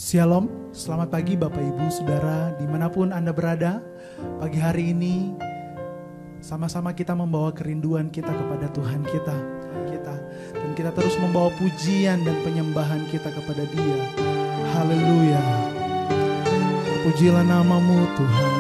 Shalom, selamat pagi Bapak Ibu Saudara dimanapun Anda berada. Pagi hari ini sama-sama kita membawa kerinduan kita kepada Tuhan kita. Dan kita terus membawa pujian dan penyembahan kita kepada Dia. Haleluya. Terpujilah nama-Mu Tuhan.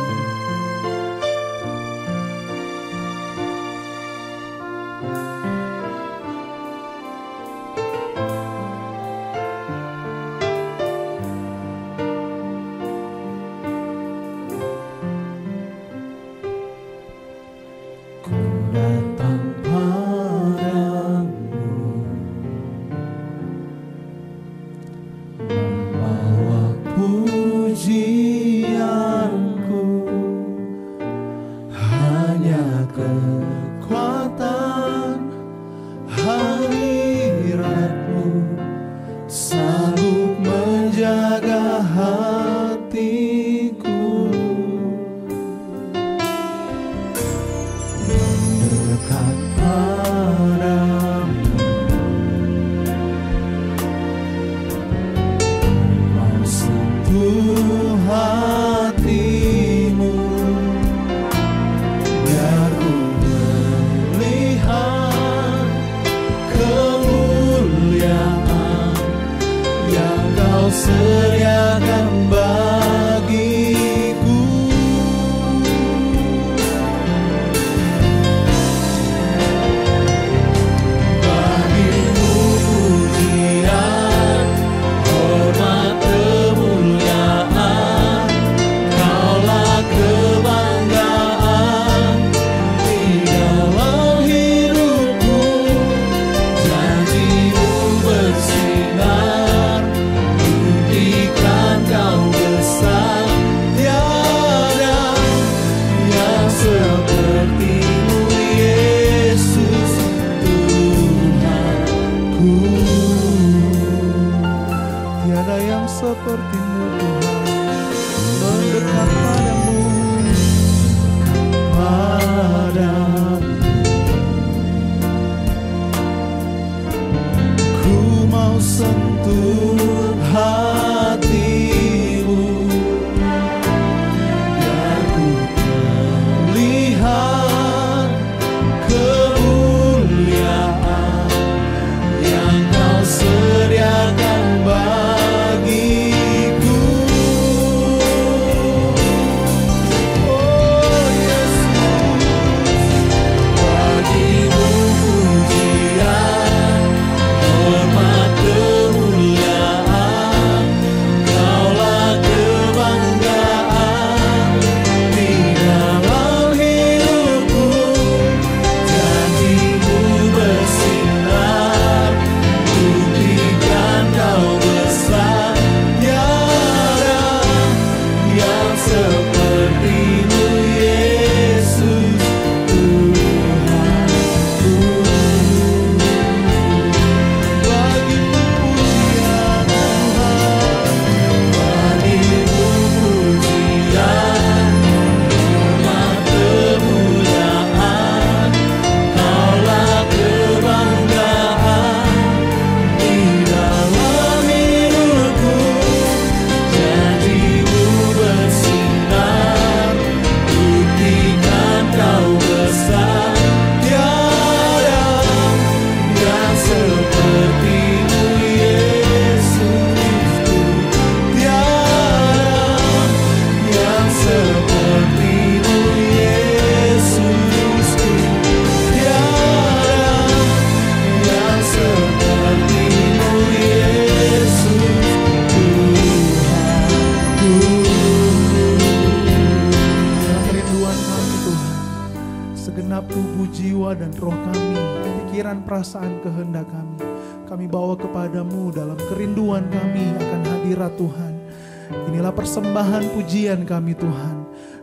Persembahan pujian kami Tuhan,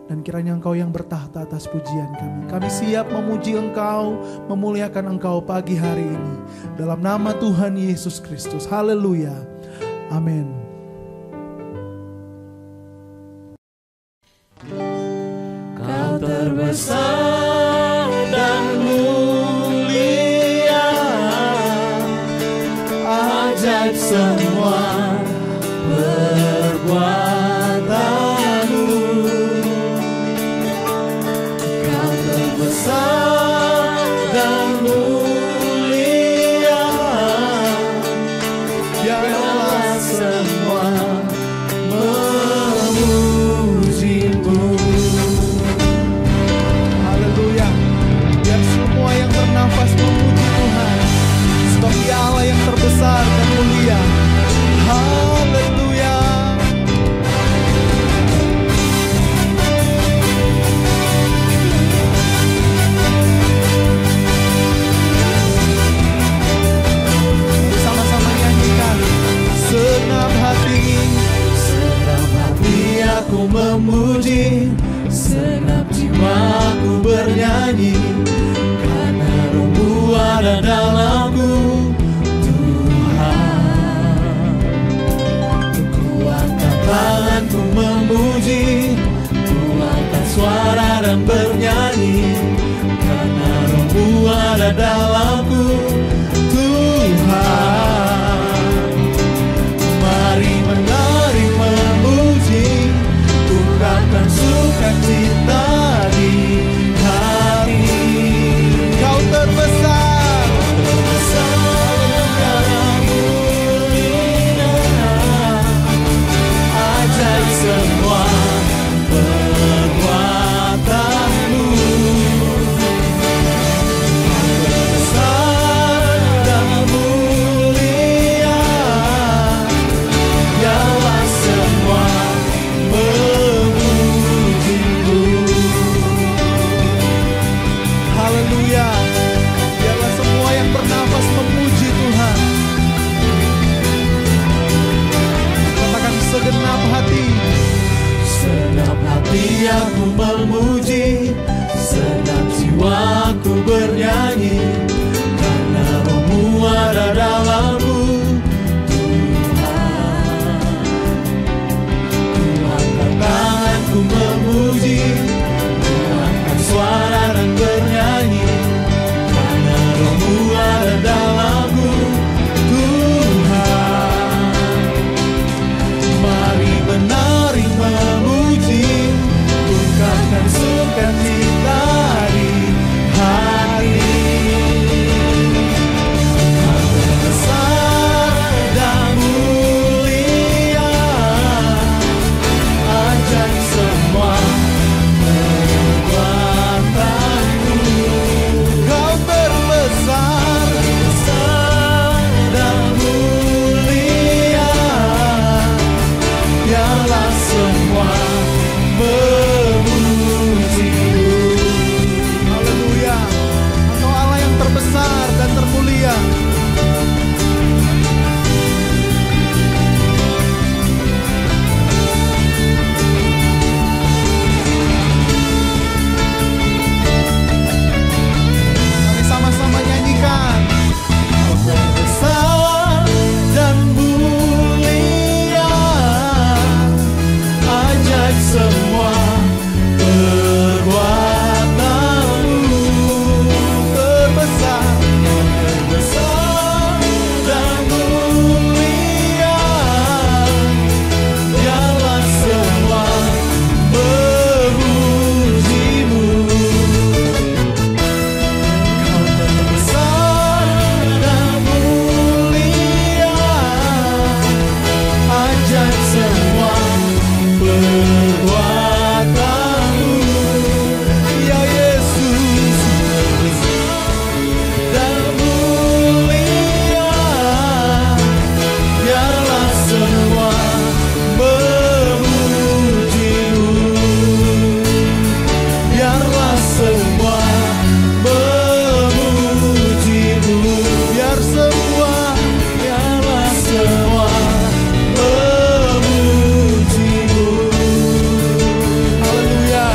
dan kiranya Engkau yang bertahta atas pujian kami. Kami siap memuji Engkau, memuliakan Engkau pagi hari ini dalam nama Tuhan Yesus Kristus. Haleluya, amin. Kau terbesar dan mulia, ajaib semua. hatiaku memuji, segenap jiwaku bernyanyi, karena Roh-Mu ada dalamku, Tuhan. Kuangkat tanganku memuji, kuangkat suara dan bernyanyi, karena Roh-Mu ada dalamku, Tuhan. Mari menari memuji, ungkapkan sukacita di hari. Kau terbesar, terbesar, mulia, ajaib semua perbuatanmu. Terbesar dan mulia, biarlah semua memuji-Mu. Haleluya, biarlah semua yang bernafas memuji Tuhan. Katakan segenap hati, segenap hati aku memuji, segenap jiwaku bernyanyi, karena Roh-Mu ada dalamku, Tuhan. Kuangkat tanganku memuji, kuangkat suara dan bernyanyi, karena Roh-Mu ada dalamku, Tuhan. Mari menari memuji, ungkapkan sukacita di hari. Kau terbesar dan mulia, ajaib semua perbuatanmu. Kau terbesar, terbesar dan mulia, biarlah semua memuji-Mu. Haleluya, Engkau Allah yang terbesar dan termulia. Mari sama-sama nyanyikan. Kau terbesar dan mulia, ajaib semua perbuatanmu. Terbesar, terbesar dan mulia, biarlah semua memuji-Mu. Kau terbesar dan mulia, ajaib semua perbuatanmu. Ya Yesus, terbesar dan mulia, biarlah semua memuji-Mu. Biarlah semua memuji-Mu. Biarlah semua memuji-Mu. Haleluya,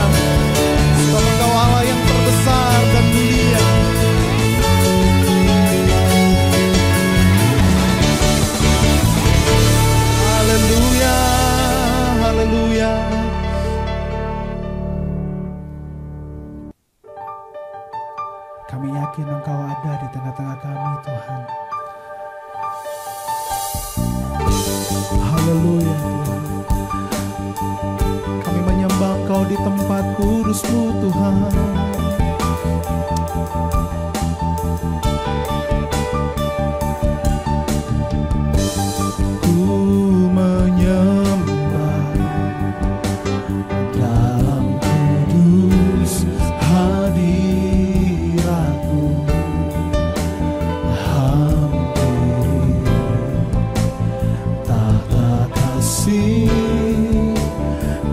sebab Engkau Allah yang terbesar dan mulia. Haleluya, haleluya. Kami yakin Engkau ada di tengah-tengah kami, Tuhan. Haleluya, Tuhan. Kami menyembah Engkau di tempat kudus-Mu, Tuhan. Ku menyembah dalam kudus hadirat-Mu, hampir tahta kasih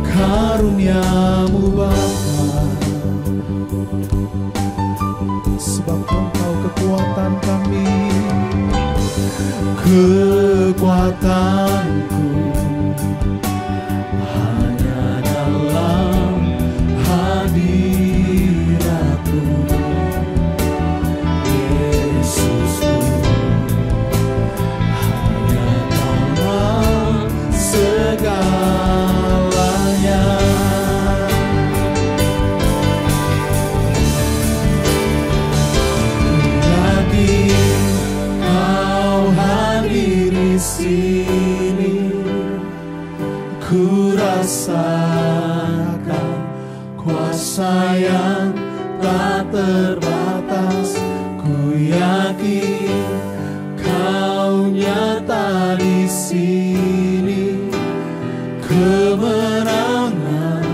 karunia-Mu Bapa. Sebab Engkau kekuatan kami, kekuatanku hanya ku rasakan kuasa yang tak terbatas. Ku yakin Kau nyata di sini, kemenangan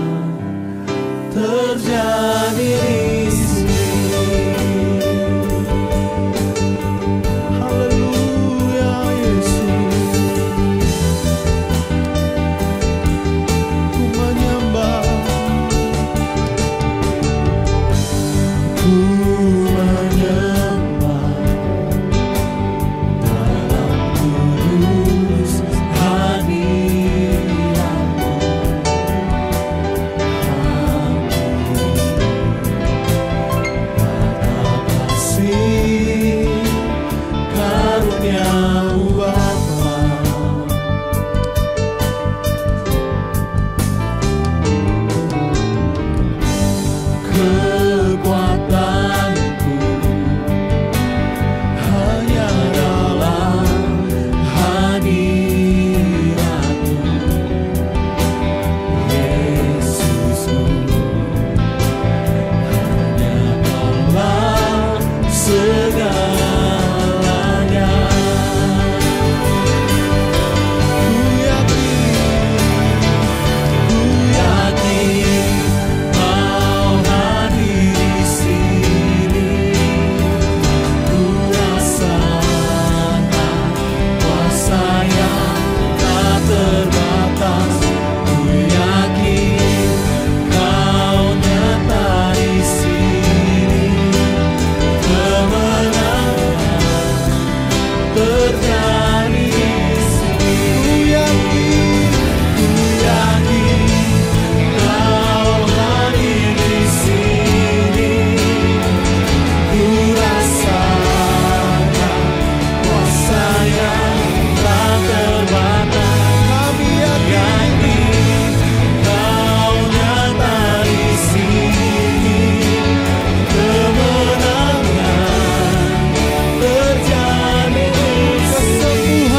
terjadi di sini. Haleluya Yesus, ku menyembah, ku menyembah dalam tulus hadirat-Mu. Mata kasih karunia-Mu Bapa, kekuatanku hanya dalam hadirat-Mu. Yesusku, hanya Kaulah segalanya. Ku yakin Kau hadir di sini, ku rasakan kuasa yang tak terbatas. Ku yakin Kau nyata di sini, kemenangan terjadi di sini. Ku yakin Kau hadir di sini, ku rasakan kuasa yang tak terbatas. Kami yakin Kau nyata di sini, kemenangan terjadi di sini.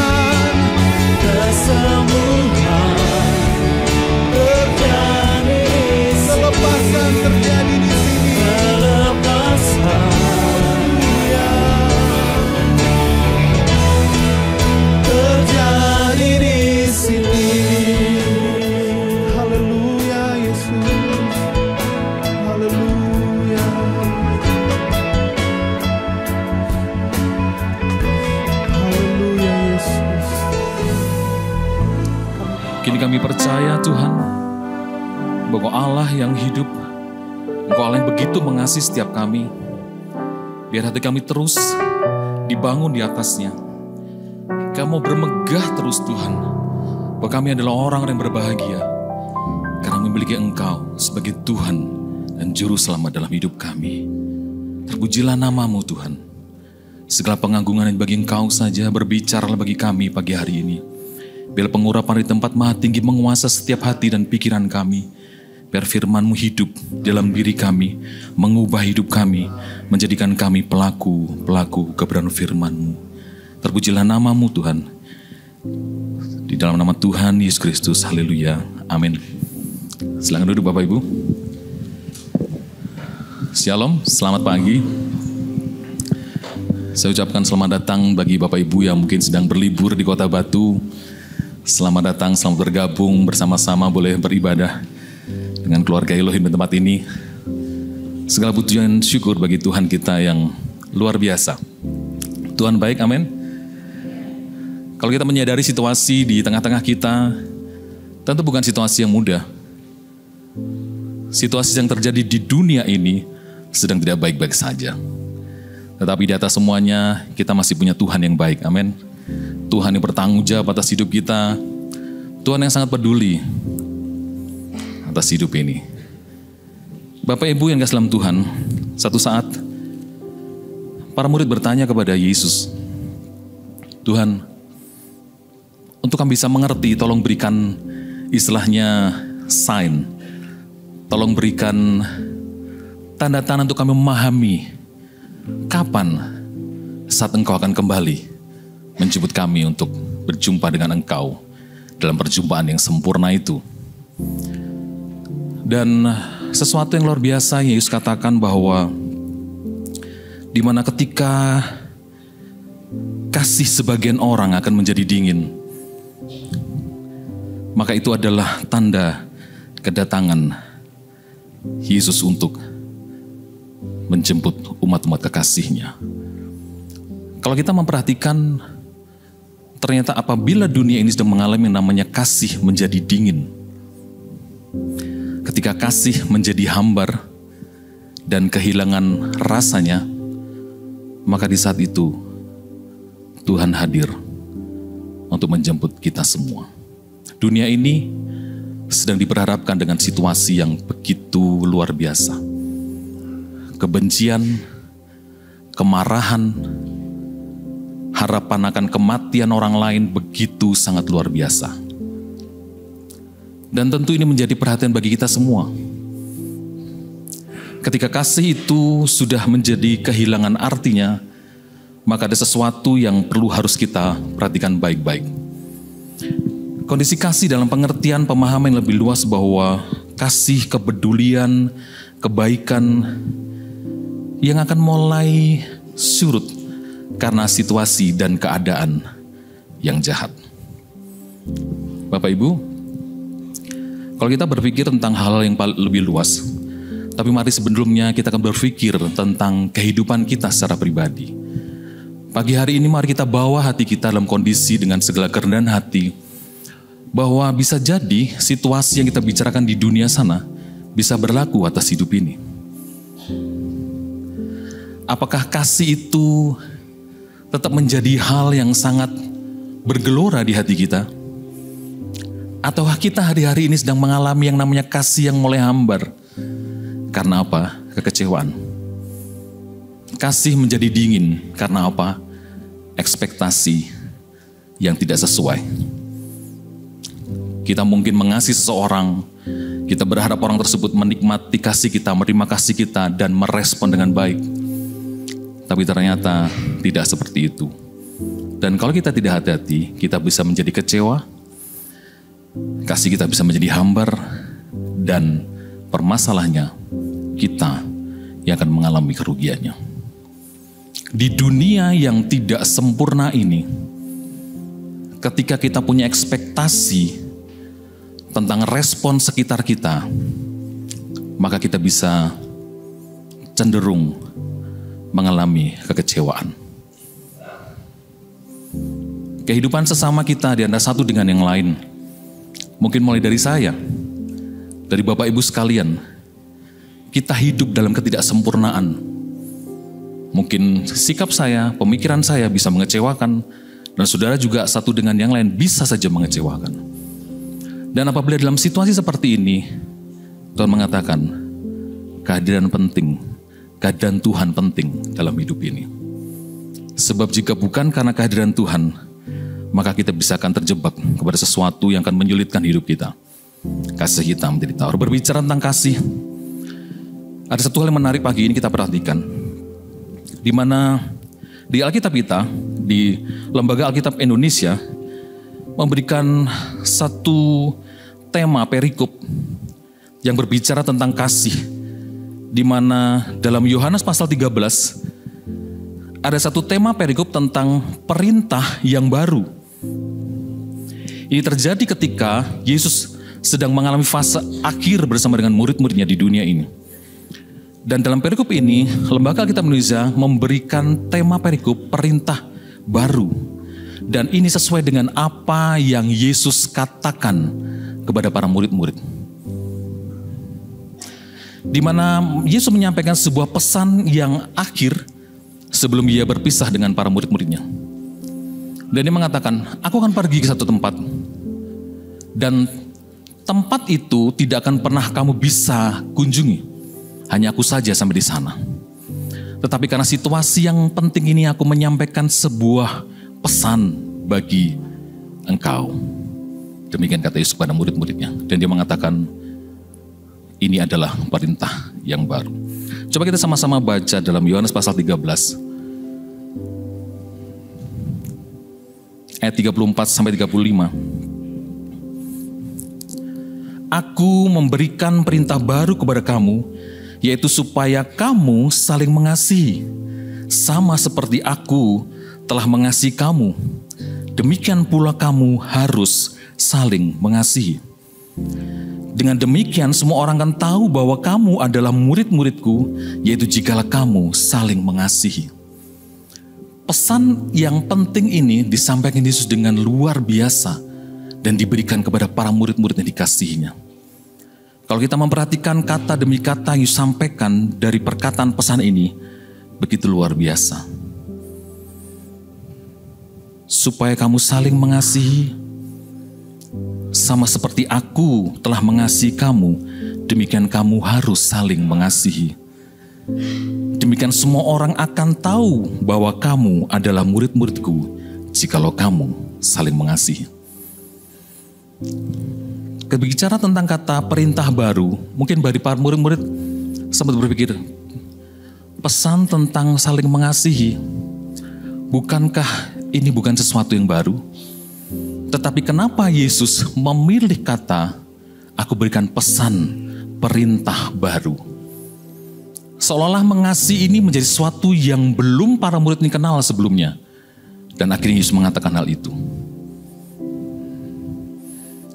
Kesembuhan terjadi di sini. Kelepasan terjadi di sini. Kelepasan terjadi di sini. Haleluya Yesus. Haleluya. Haleluya Yesus. Kini kami percaya Tuhan, bahwa Allah yang hidup, Engkau Allah yang begitu mengasihi setiap kami. Biar hati kami terus dibangun di atasnya. Kamu bermegah terus Tuhan, bahwa kami adalah orang yang berbahagia, karena memiliki Engkau sebagai Tuhan dan Juru Selamat dalam hidup kami. Terpujilah nama-Mu Tuhan. Segala penganggungan yang bagi Engkau saja, berbicaralah bagi kami pagi hari ini. Biar pengurapan di tempat maha tinggi menguasai setiap hati dan pikiran kami. Biar firman-Mu hidup dalam diri kami, mengubah hidup kami, menjadikan kami pelaku kebenaran firman-Mu. Terpujilah nama-Mu Tuhan. Di dalam nama Tuhan Yesus Kristus, haleluya, amin. Silakan duduk Bapak Ibu. Shalom, selamat pagi. Saya ucapkan selamat datang bagi Bapak Ibu yang mungkin sedang berlibur di Kota Batu. Selamat datang, selamat bergabung bersama-sama, boleh beribadah dengan keluarga Elohim di tempat ini. Segala puji dan syukur bagi Tuhan kita yang luar biasa. Tuhan baik, amin. Kalau kita menyadari situasi di tengah-tengah kita, tentu bukan situasi yang mudah. Situasi yang terjadi di dunia ini sedang tidak baik-baik saja. Tetapi di atas semuanya, kita masih punya Tuhan yang baik, amin. Tuhan yang bertanggung jawab atas hidup kita. Tuhan yang sangat peduli atas hidup ini. Bapak Ibu yang kasih dalam Tuhan, satu saat para murid bertanya kepada Yesus, Tuhan, untuk kami bisa mengerti, tolong berikan istilahnya sign. Tolong berikan tanda-tanda untuk kami memahami kapan saat Engkau akan kembali menjemput kami untuk berjumpa dengan Engkau dalam perjumpaan yang sempurna itu. Dan sesuatu yang luar biasa Yesus katakan bahwa di mana ketika kasih sebagian orang akan menjadi dingin, maka itu adalah tanda kedatangan Yesus untuk menjemput umat-umat kekasihnya. Kalau kita memperhatikan, ternyata apabila dunia ini sedang mengalami yang namanya kasih menjadi dingin, ketika kasih menjadi hambar dan kehilangan rasanya, maka di saat itu Tuhan hadir untuk menjemput kita semua. Dunia ini sedang diperhadapkan dengan situasi yang begitu luar biasa. Kebencian, kemarahan, harapan akan kematian orang lain begitu sangat luar biasa. Dan tentu ini menjadi perhatian bagi kita semua. Ketika kasih itu sudah menjadi kehilangan artinya, maka ada sesuatu yang harus kita perhatikan baik-baik. Kondisi kasih dalam pengertian pemahaman yang lebih luas bahwa kasih, kepedulian, kebaikan yang akan mulai surut karena situasi dan keadaan yang jahat. Bapak Ibu, kalau kita berpikir tentang hal yang lebih luas, tapi mari sebelumnya kita akan berpikir tentang kehidupan kita secara pribadi. Pagi hari ini mari kita bawa hati kita dalam kondisi dengan segala kerendahan hati, bahwa bisa jadi situasi yang kita bicarakan di dunia sana bisa berlaku atas hidup ini. Apakah kasih itu tetap menjadi hal yang sangat bergelora di hati kita? Ataukah kita hari-hari ini sedang mengalami yang namanya kasih yang mulai hambar? Karena apa? Kekecewaan. Kasih menjadi dingin. Karena apa? Ekspektasi yang tidak sesuai. Kita mungkin mengasihi seseorang, kita berharap orang tersebut menikmati kasih kita, menerima kasih kita, dan merespon dengan baik. Tapi ternyata tidak seperti itu. Dan kalau kita tidak hati-hati, kita bisa menjadi kecewa, kasih kita bisa menjadi hambar, dan permasalahannya kita yang akan mengalami kerugiannya. Di dunia yang tidak sempurna ini, ketika kita punya ekspektasi tentang respon sekitar kita, maka kita bisa cenderung mengalami kekecewaan. Kehidupan sesama kita di antara satu dengan yang lain, mungkin mulai dari saya, dari Bapak Ibu sekalian, kita hidup dalam ketidaksempurnaan. Mungkin sikap saya, pemikiran saya bisa mengecewakan, dan saudara juga satu dengan yang lain bisa saja mengecewakan. Dan apabila dalam situasi seperti ini, Tuhan mengatakan, kehadiran penting, kehadiran Tuhan penting dalam hidup ini. Sebab jika bukan karena kehadiran Tuhan, maka kita bisa akan terjebak kepada sesuatu yang akan menyulitkan hidup kita. Kasih kita menjadi tawar. Berbicara tentang kasih, ada satu hal yang menarik pagi ini kita perhatikan. Di mana di Alkitab kita, di Lembaga Alkitab Indonesia, memberikan satu tema perikop yang berbicara tentang kasih. Di mana dalam Yohanes pasal 13 ada satu tema perikop tentang perintah yang baru. Ini terjadi ketika Yesus sedang mengalami fase akhir bersama dengan murid-muridnya di dunia ini. Dan dalam perikop ini, Lembaga Alkitab Indonesia memberikan tema perikop perintah baru. Dan ini sesuai dengan apa yang Yesus katakan kepada para murid-murid. Di mana Yesus menyampaikan sebuah pesan yang akhir sebelum ia berpisah dengan para murid-muridnya. Dan dia mengatakan, aku akan pergi ke satu tempat. Dan tempat itu tidak akan pernah kamu bisa kunjungi. Hanya aku saja sampai di sana. Tetapi karena situasi yang penting ini aku menyampaikan sebuah pesan bagi engkau. Demikian kata Yesus kepada murid-muridnya. Dan dia mengatakan, ini adalah perintah yang baru. Coba kita sama-sama baca dalam Yohanes pasal 13. Ayat 34 sampai 35. Aku memberikan perintah baru kepada kamu, yaitu supaya kamu saling mengasihi, sama seperti aku telah mengasihi kamu. Demikian pula kamu harus saling mengasihi. Dengan demikian semua orang akan tahu bahwa kamu adalah murid-muridku, yaitu jikalau kamu saling mengasihi. Pesan yang penting ini disampaikan Yesus dengan luar biasa dan diberikan kepada para murid-murid yang dikasihinya. Kalau kita memperhatikan kata demi kata yang disampaikan dari perkataan pesan ini, begitu luar biasa. Supaya kamu saling mengasihi, sama seperti aku telah mengasihi kamu, demikian kamu harus saling mengasihi. Demikian semua orang akan tahu bahwa kamu adalah murid-muridku, jikalau kamu saling mengasihi. Berbicara tentang kata perintah baru, mungkin bagi para murid-murid sempat berpikir, pesan tentang saling mengasihi, bukankah ini bukan sesuatu yang baru? Tetapi kenapa Yesus memilih kata, aku berikan pesan perintah baru? Seolah-olah mengasihi ini menjadi sesuatu yang belum para murid ini kenal sebelumnya. Dan akhirnya Yesus mengatakan hal itu.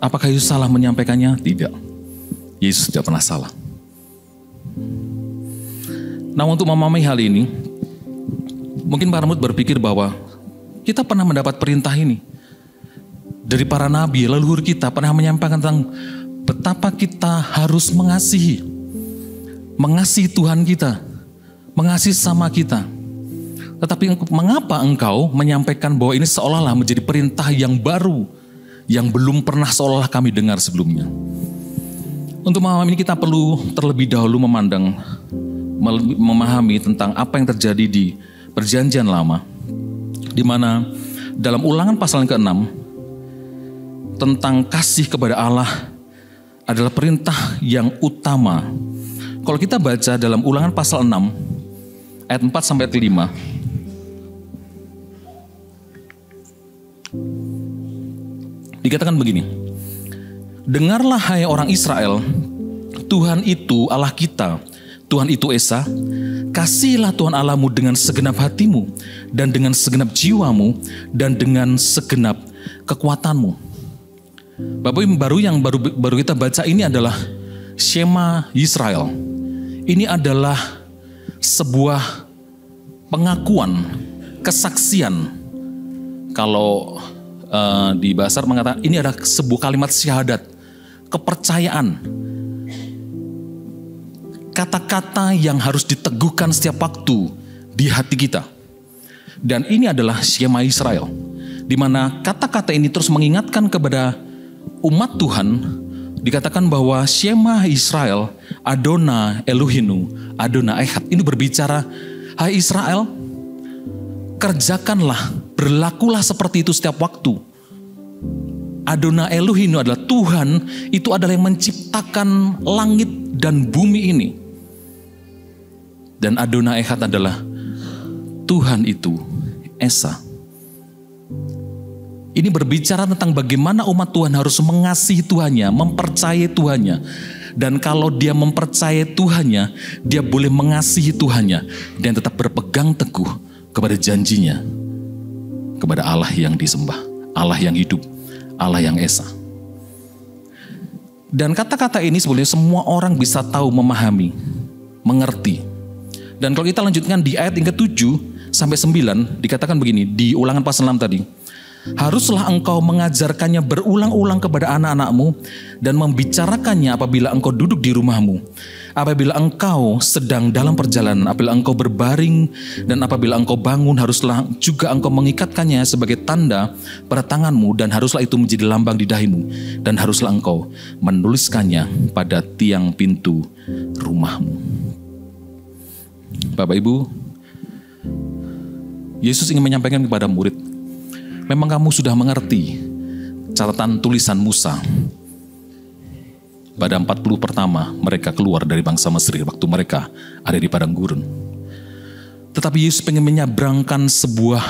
Apakah Yesus salah menyampaikannya? Tidak. Yesus tidak pernah salah. Nah, untuk memahami hal ini, mungkin para murid berpikir bahwa kita pernah mendapat perintah ini. Dari para nabi, leluhur kita pernah menyampaikan tentang betapa kita harus mengasihi. Mengasihi Tuhan kita. Mengasihi sama kita. Tetapi mengapa engkau menyampaikan bahwa ini seolah-olah menjadi perintah yang baru, yang belum pernah seolah-olah kami dengar sebelumnya? Untuk memahami ini kita perlu terlebih dahulu memahami tentang apa yang terjadi di Perjanjian Lama, di mana dalam Ulangan pasal yang ke-6 tentang kasih kepada Allah adalah perintah yang utama. Kalau kita baca dalam Ulangan pasal 6 ayat 4 sampai ayat 5, dikatakan begini, dengarlah hai orang Israel, Tuhan itu Allah kita, Tuhan itu Esa. Kasihilah Tuhan Allahmu dengan segenap hatimu, dan dengan segenap jiwamu, dan dengan segenap kekuatanmu. Bapak Ibu, baru kita baca ini adalah Shema Yisrael. Ini adalah sebuah pengakuan, kesaksian. Kalau di bahasa Arab mengatakan ini adalah sebuah kalimat syahadat, kepercayaan, kata-kata yang harus diteguhkan setiap waktu di hati kita. Dan ini adalah Shema Israel, di mana kata-kata ini terus mengingatkan kepada umat Tuhan. Dikatakan bahwa Shema Israel, Adona Elohinu, Adona Echad. Ini berbicara, hai Israel, kerjakanlah, berlakulah seperti itu setiap waktu. Adona Elohinu adalah Tuhan, itu adalah yang menciptakan langit dan bumi ini. Dan Adona Echad adalah Tuhan itu Esa. Ini berbicara tentang bagaimana umat Tuhan harus mengasihi Tuhannya, mempercayai Tuhannya. Dan kalau dia mempercayai Tuhannya, dia boleh mengasihi Tuhannya dan tetap berpegang teguh kepada janjinya, kepada Allah yang disembah, Allah yang hidup, Allah yang Esa. Dan kata-kata ini sebenarnya semua orang bisa tahu, memahami, mengerti. Dan kalau kita lanjutkan di ayat yang ke-7 sampai 9, dikatakan begini, di Ulangan pasal 6 tadi. Haruslah engkau mengajarkannya berulang-ulang kepada anak-anakmu dan membicarakannya apabila engkau duduk di rumahmu, apabila engkau sedang dalam perjalanan, apabila engkau berbaring, dan apabila engkau bangun. Haruslah juga engkau mengikatkannya sebagai tanda pada tanganmu, dan haruslah itu menjadi lambang di dahimu, dan haruslah engkau menuliskannya pada tiang pintu rumahmu. Bapak Ibu, Yesus ingin menyampaikan kepada murid, memang kamu sudah mengerti catatan tulisan Musa. Pada 40 pertama mereka keluar dari bangsa Mesir waktu mereka ada di padang gurun. Tetapi Yesus ingin menyabrangkan sebuah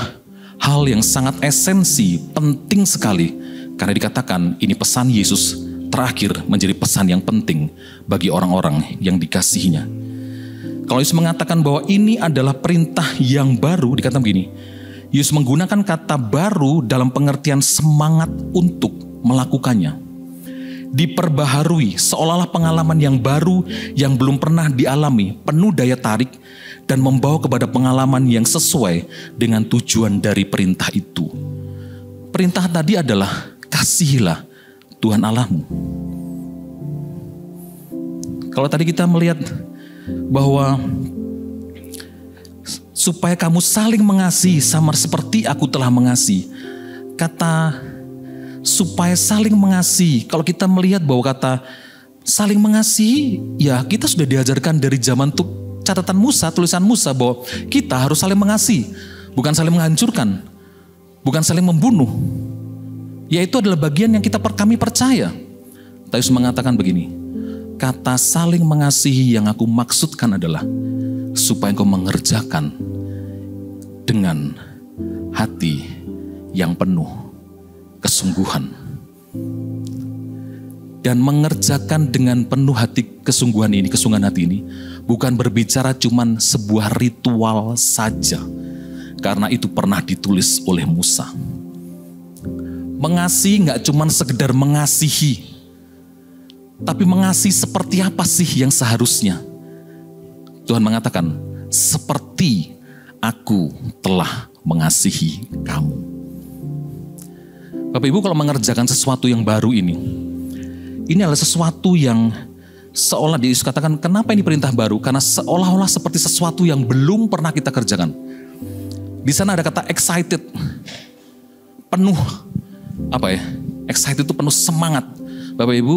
hal yang sangat esensi, penting sekali. Karena dikatakan ini pesan Yesus terakhir menjadi pesan yang penting bagi orang-orang yang dikasihinya. Kalau Yesus mengatakan bahwa ini adalah perintah yang baru, dikatakan begini, Yesus menggunakan kata baru dalam pengertian semangat untuk melakukannya. Diperbaharui seolah-olah pengalaman yang baru yang belum pernah dialami, penuh daya tarik dan membawa kepada pengalaman yang sesuai dengan tujuan dari perintah itu. Perintah tadi adalah kasihilah Tuhan Allahmu. Kalau tadi kita melihat bahwa supaya kamu saling mengasihi sama seperti aku telah mengasihi. Kata supaya saling mengasihi, kalau kita melihat bahwa kata saling mengasihi, ya kita sudah diajarkan dari zaman catatan Musa, tulisan Musa bahwa kita harus saling mengasihi, bukan saling menghancurkan, bukan saling membunuh. Yaitu adalah bagian yang kami percaya. Yesus mengatakan begini, kata saling mengasihi yang aku maksudkan adalah supaya engkau mengerjakan dengan hati yang penuh kesungguhan. Dan mengerjakan dengan penuh hati kesungguhan hati ini bukan berbicara cuman sebuah ritual saja. Karena itu pernah ditulis oleh Musa. Mengasihi gak cuman sekedar mengasihi, tapi mengasihi seperti apa sih yang seharusnya? Tuhan mengatakan, seperti aku telah mengasihi kamu. Bapak Ibu, kalau mengerjakan sesuatu yang baru ini adalah sesuatu yang seolah Yesus katakan, kenapa ini perintah baru? Karena seolah-olah seperti sesuatu yang belum pernah kita kerjakan. Di sana ada kata excited, penuh excited itu penuh semangat. Bapak Ibu,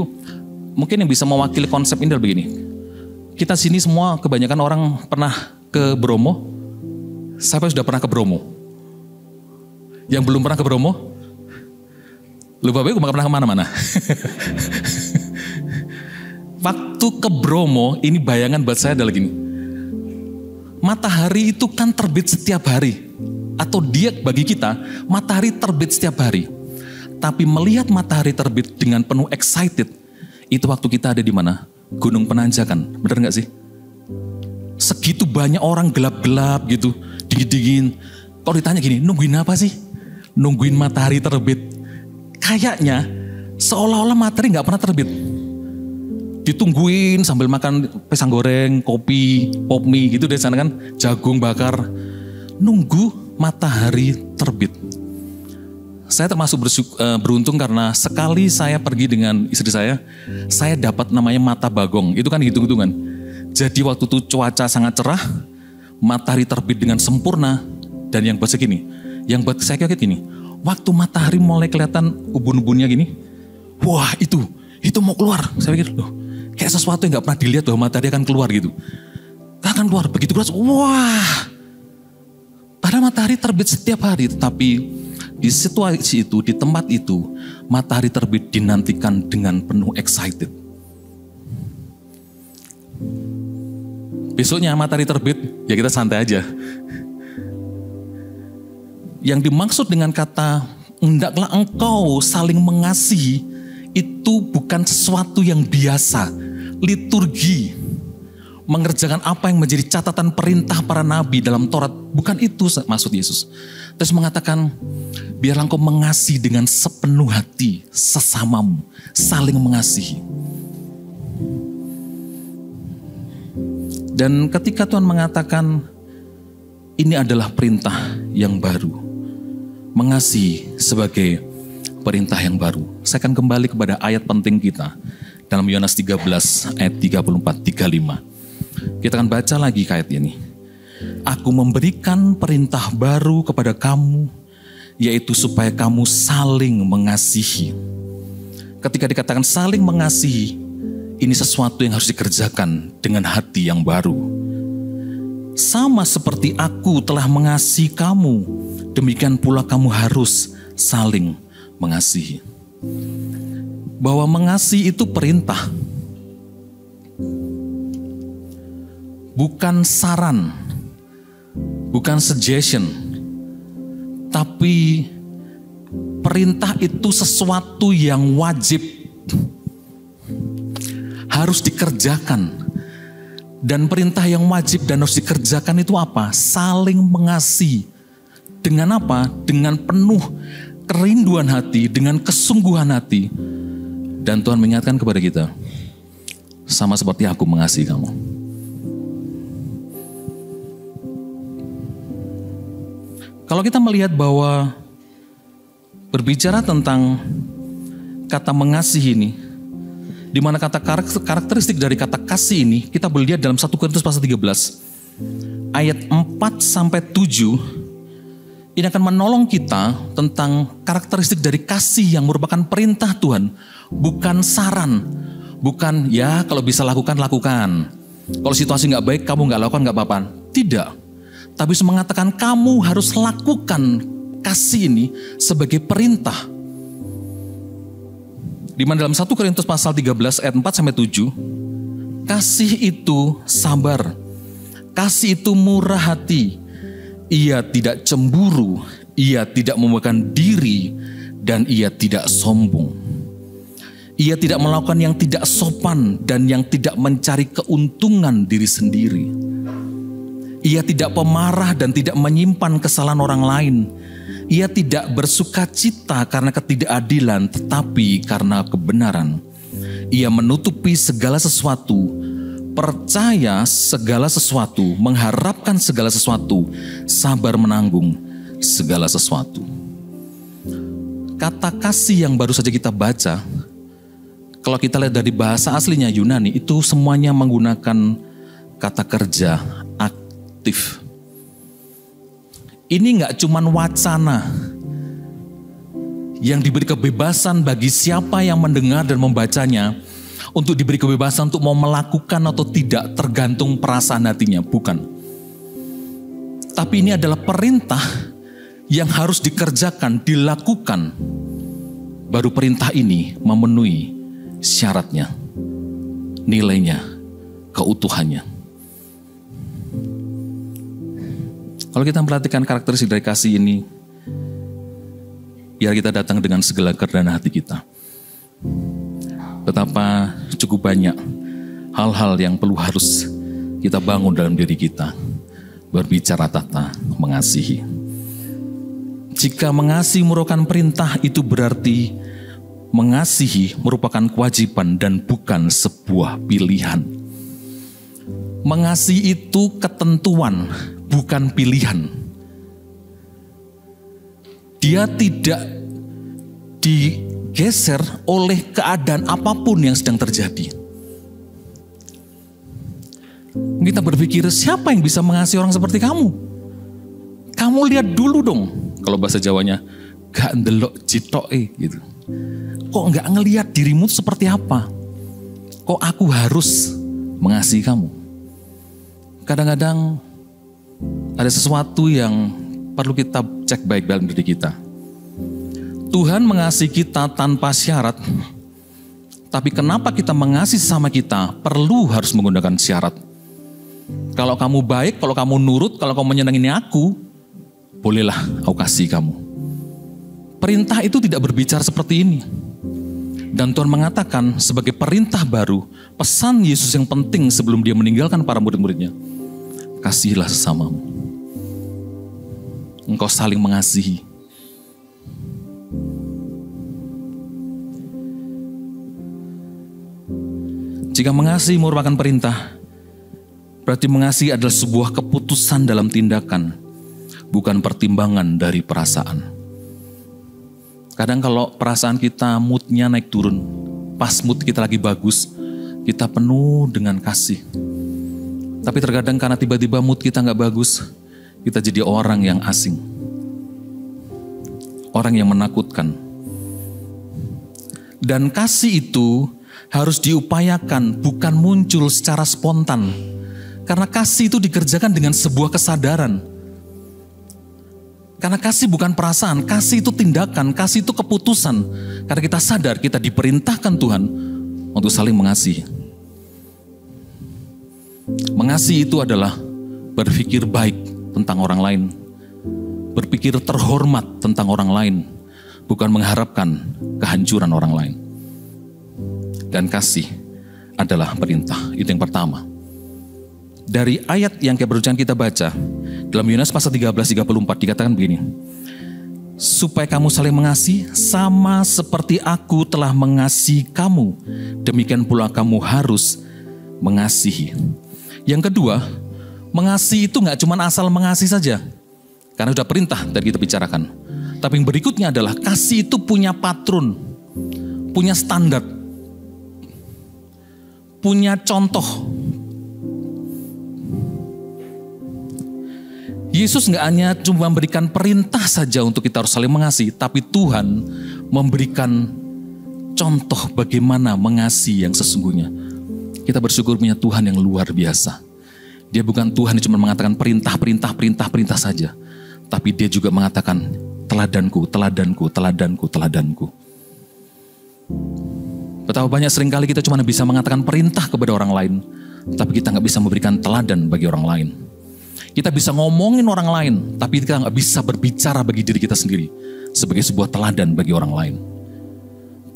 mungkin yang bisa mewakili konsep ini adalah begini. Kita sini semua kebanyakan orang pernah ke Bromo. Siapa yang sudah pernah ke Bromo? Yang belum pernah ke Bromo? Lu Bapak Ibu pernah kemana-mana? Waktu ke Bromo, ini bayangan buat saya adalah gini. Matahari itu kan terbit setiap hari. Atau dia bagi kita, matahari terbit setiap hari. Tapi melihat matahari terbit dengan penuh excited, itu waktu kita ada di mana? Gunung Penanjakan, bener gak sih? Segitu banyak orang gelap-gelap gitu, dingin-dingin. Kalau ditanya gini, nungguin apa sih? Nungguin matahari terbit. Kayaknya seolah-olah matahari gak pernah terbit. Ditungguin sambil makan pisang goreng, kopi, pop mie gitu deh sana kan. Jagung bakar. Nunggu matahari terbit. Saya termasuk beruntung karena sekali saya pergi dengan istri saya dapat namanya mata bagong. Itu kan hitung-hitungan. Jadi waktu itu cuaca sangat cerah, matahari terbit dengan sempurna, dan yang buat saya gini, yang buat saya kaget gini, waktu matahari mulai kelihatan ubun-ubunnya gini, wah itu mau keluar. Saya pikir, loh, kayak sesuatu yang gak pernah dilihat bahwa matahari akan keluar gitu. Akan keluar, begitu keluar, wah. Padahal matahari terbit setiap hari, tetapi di situasi itu, di tempat itu, matahari terbit dinantikan dengan penuh excited. Besoknya matahari terbit, ya kita santai aja. Yang dimaksud dengan kata, hendaklah engkau saling mengasihi, itu bukan sesuatu yang biasa. Liturgi, mengerjakan apa yang menjadi catatan perintah para nabi dalam Taurat, bukan itu maksud Yesus. Terus mengatakan, biarlah engkau mengasihi dengan sepenuh hati sesamamu, saling mengasihi. Dan ketika Tuhan mengatakan, ini adalah perintah yang baru, mengasihi sebagai perintah yang baru. Saya akan kembali kepada ayat penting kita dalam Yohanes 13 ayat 34-35. Kita akan baca lagi ayat ini. Aku memberikan perintah baru kepada kamu, yaitu supaya kamu saling mengasihi. Ketika dikatakan saling mengasihi, ini sesuatu yang harus dikerjakan dengan hati yang baru. Sama seperti aku telah mengasihi kamu, demikian pula kamu harus saling mengasihi. Bahwa mengasihi itu perintah, bukan saran, bukan suggestion, tapi perintah itu sesuatu yang wajib harus dikerjakan. Dan perintah yang wajib dan harus dikerjakan itu apa? Saling mengasihi. Dengan apa? Dengan penuh kerinduan hati, dengan kesungguhan hati. Dan Tuhan mengingatkan kepada kita, sama seperti aku mengasihi kamu. Kalau kita melihat bahwa berbicara tentang kata mengasihi ini, di mana kata karakteristik dari kata kasih ini, kita boleh lihat dalam 1 Korintus pasal 13, ayat 4-7, ini akan menolong kita tentang karakteristik dari kasih yang merupakan perintah Tuhan, bukan saran, bukan ya kalau bisa lakukan, lakukan. Kalau situasi gak baik, kamu gak lakukan gak apa-apa. Tidak, tapi mengatakan kamu harus lakukan kasih ini sebagai perintah. Di mana dalam 1 Korintus pasal 13 ayat 4-7, kasih itu sabar, kasih itu murah hati, ia tidak cemburu, ia tidak memegahkan diri, dan ia tidak sombong. Ia tidak melakukan yang tidak sopan dan yang tidak mencari keuntungan diri sendiri. Ia tidak pemarah dan tidak menyimpan kesalahan orang lain. Ia tidak bersuka cita karena ketidakadilan, tetapi karena kebenaran. Ia menutupi segala sesuatu, percaya segala sesuatu, mengharapkan segala sesuatu, sabar menanggung segala sesuatu. Kata kasih yang baru saja kita baca, kalau kita lihat dari bahasa aslinya Yunani, itu semuanya menggunakan kata kerja aktif. Ini gak cuman wacana yang diberi kebebasan bagi siapa yang mendengar dan membacanya untuk diberi kebebasan untuk mau melakukan atau tidak tergantung perasaan hatinya, bukan. Tapi ini adalah perintah yang harus dikerjakan, dilakukan. Baru perintah ini memenuhi syaratnya, nilainya, keutuhannya. Kalau kita memperhatikan karakteristik dari kasih ini, biar kita datang dengan segala kerendahan hati kita. Betapa cukup banyak hal-hal yang perlu harus kita bangun dalam diri kita. Berbicara tata mengasihi. Jika mengasihi merupakan perintah, itu berarti mengasihi merupakan kewajiban dan bukan sebuah pilihan. Mengasihi itu ketentuan, bukan pilihan. Dia tidak digeser oleh keadaan apapun yang sedang terjadi. Kita berpikir, siapa yang bisa mengasihi orang seperti kamu? Kamu lihat dulu dong. Kalau bahasa Jawanya, gak ndelok citok gitu. Kok gak ngelihat dirimu seperti apa? Kok aku harus mengasihi kamu? Kadang-kadang ada sesuatu yang perlu kita cek baik dalam diri kita. Tuhan mengasihi kita tanpa syarat, tapi kenapa kita mengasihi sama kita perlu harus menggunakan syarat. Kalau kamu baik, kalau kamu nurut, kalau kamu menyenangi aku, bolehlah aku kasih kamu. Perintah itu tidak berbicara seperti ini. Dan Tuhan mengatakan sebagai perintah baru, pesan Yesus yang penting sebelum dia meninggalkan para murid-muridnya, kasihilah sesamamu. Engkau saling mengasihi. Jika mengasihi merupakan perintah, berarti mengasihi adalah sebuah keputusan dalam tindakan, bukan pertimbangan dari perasaan. Kadang kalau perasaan kita moodnya naik turun, pas mood kita lagi bagus, kita penuh dengan kasih. Tapi terkadang karena tiba-tiba mood kita gak bagus, kita jadi orang yang asing. Orang yang menakutkan. Dan kasih itu harus diupayakan, bukan muncul secara spontan. Karena kasih itu dikerjakan dengan sebuah kesadaran. Karena kasih bukan perasaan, kasih itu tindakan, kasih itu keputusan. Karena kita sadar kita diperintahkan Tuhan untuk saling mengasihi. Mengasihi itu adalah berpikir baik tentang orang lain. Berpikir terhormat tentang orang lain. Bukan mengharapkan kehancuran orang lain. Dan kasih adalah perintah. Itu yang pertama. Dari ayat yang barusan kita baca, dalam Yohanes pasal 13:34 dikatakan begini, supaya kamu saling mengasihi sama seperti aku telah mengasihi kamu, demikian pula kamu harus mengasihi. Yang kedua, mengasihi itu gak cuma asal mengasihi saja, karena sudah perintah tadi kita bicarakan. Tapi yang berikutnya adalah kasih itu punya patron, punya standar, punya contoh. Yesus gak hanya cuma memberikan perintah saja untuk kita harus saling mengasihi, tapi Tuhan memberikan contoh bagaimana mengasihi yang sesungguhnya. Kita bersyukur punya Tuhan yang luar biasa. Dia bukan Tuhan yang cuma mengatakan perintah saja, tapi dia juga mengatakan teladanku, teladanku, teladanku, teladanku. Betapa banyak seringkali kita cuma bisa mengatakan perintah kepada orang lain, tapi kita gak bisa memberikan teladan bagi orang lain. Kita bisa ngomongin orang lain, tapi kita gak bisa berbicara bagi diri kita sendiri sebagai sebuah teladan bagi orang lain.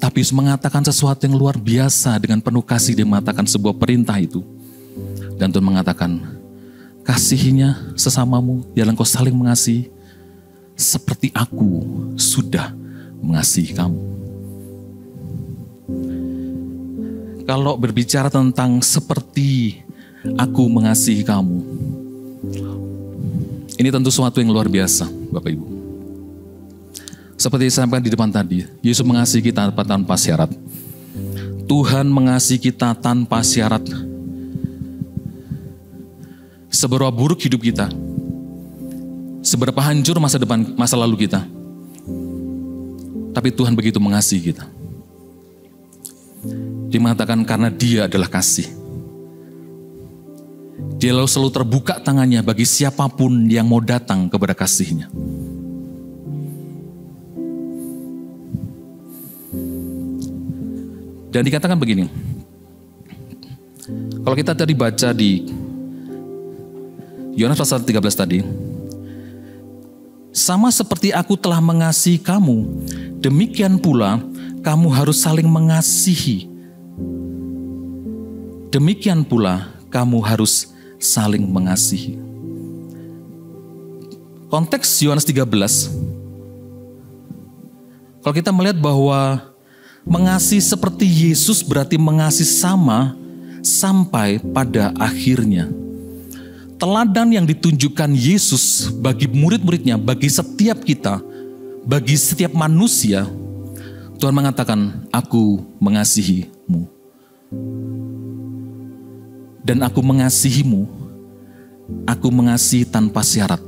Tapi mengatakan sesuatu yang luar biasa dengan penuh kasih, dia mengatakan sebuah perintah itu. Dan Tuhan mengatakan, kasihinya sesamamu, ialah engkau saling mengasihi, seperti aku sudah mengasihi kamu. Kalau berbicara tentang seperti aku mengasihi kamu, ini tentu sesuatu yang luar biasa, Bapak Ibu. Seperti yang saya sampaikan di depan tadi, Yesus mengasihi kita tanpa syarat. Tuhan mengasihi kita tanpa syarat. Seberapa buruk hidup kita, seberapa hancur masa lalu kita, tapi Tuhan begitu mengasihi kita. Dia mengatakan karena Dia adalah kasih. Dia lalu selalu terbuka tangannya bagi siapapun yang mau datang kepada kasih-Nya. Dan dikatakan begini, kalau kita tadi baca di Yohanes pasal 13 tadi, sama seperti aku telah mengasihi kamu, demikian pula kamu harus saling mengasihi. Demikian pula kamu harus saling mengasihi. Konteks Yohanes 13, kalau kita melihat bahwa mengasihi seperti Yesus berarti mengasihi sama sampai pada akhirnya. Teladan yang ditunjukkan Yesus bagi murid-muridnya, bagi setiap kita, bagi setiap manusia, Tuhan mengatakan, aku mengasihimu. Dan aku mengasihimu, aku mengasihi tanpa syarat.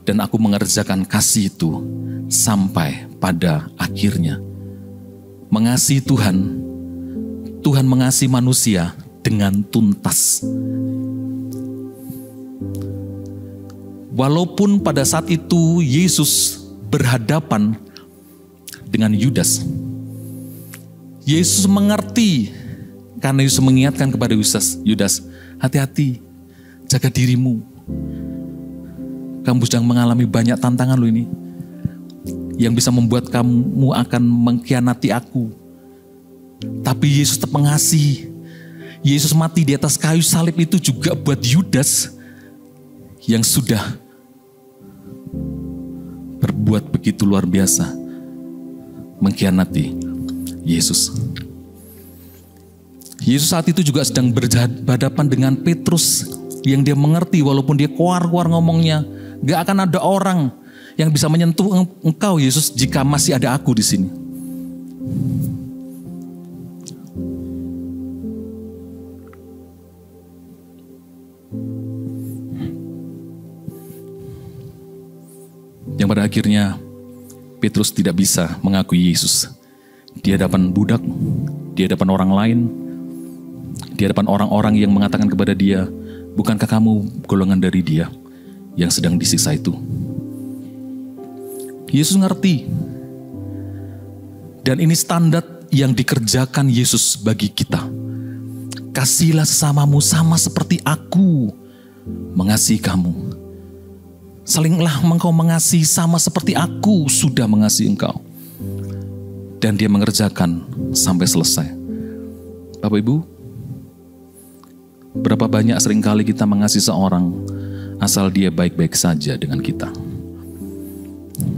Dan aku mengerjakan kasih itu sampai pada akhirnya. Mengasihi Tuhan, Tuhan mengasihi manusia dengan tuntas. Walaupun pada saat itu Yesus berhadapan dengan Yudas. Yesus mengerti, karena Yesus mengingatkan kepada Yudas, hati-hati, jaga dirimu. Kamu sedang mengalami banyak tantangan lo ini, yang bisa membuat kamu akan mengkhianati aku. Tapi Yesus tetap mengasihi. Yesus mati di atas kayu salib itu juga buat Yudas yang sudah berbuat begitu luar biasa, mengkhianati Yesus. Yesus saat itu juga sedang berhadapan dengan Petrus, yang dia mengerti walaupun dia keluar ngomongnya, gak akan ada orang yang bisa menyentuh engkau Yesus jika masih ada aku di sini. Yang pada akhirnya Petrus tidak bisa mengakui Yesus di hadapan budak, di hadapan orang lain, di hadapan orang-orang yang mengatakan kepada dia, bukankah kamu golongan dari dia yang sedang disiksa itu? Yesus ngerti. Dan ini standar yang dikerjakan Yesus bagi kita. Kasihilah sesamamu sama seperti aku mengasihi kamu. Salinglah engkau mengasihi sama seperti aku sudah mengasihi engkau. Dan dia mengerjakan sampai selesai. Bapak Ibu, Berapa banyak seringkali kita mengasihi seorang asal dia baik-baik saja dengan kita.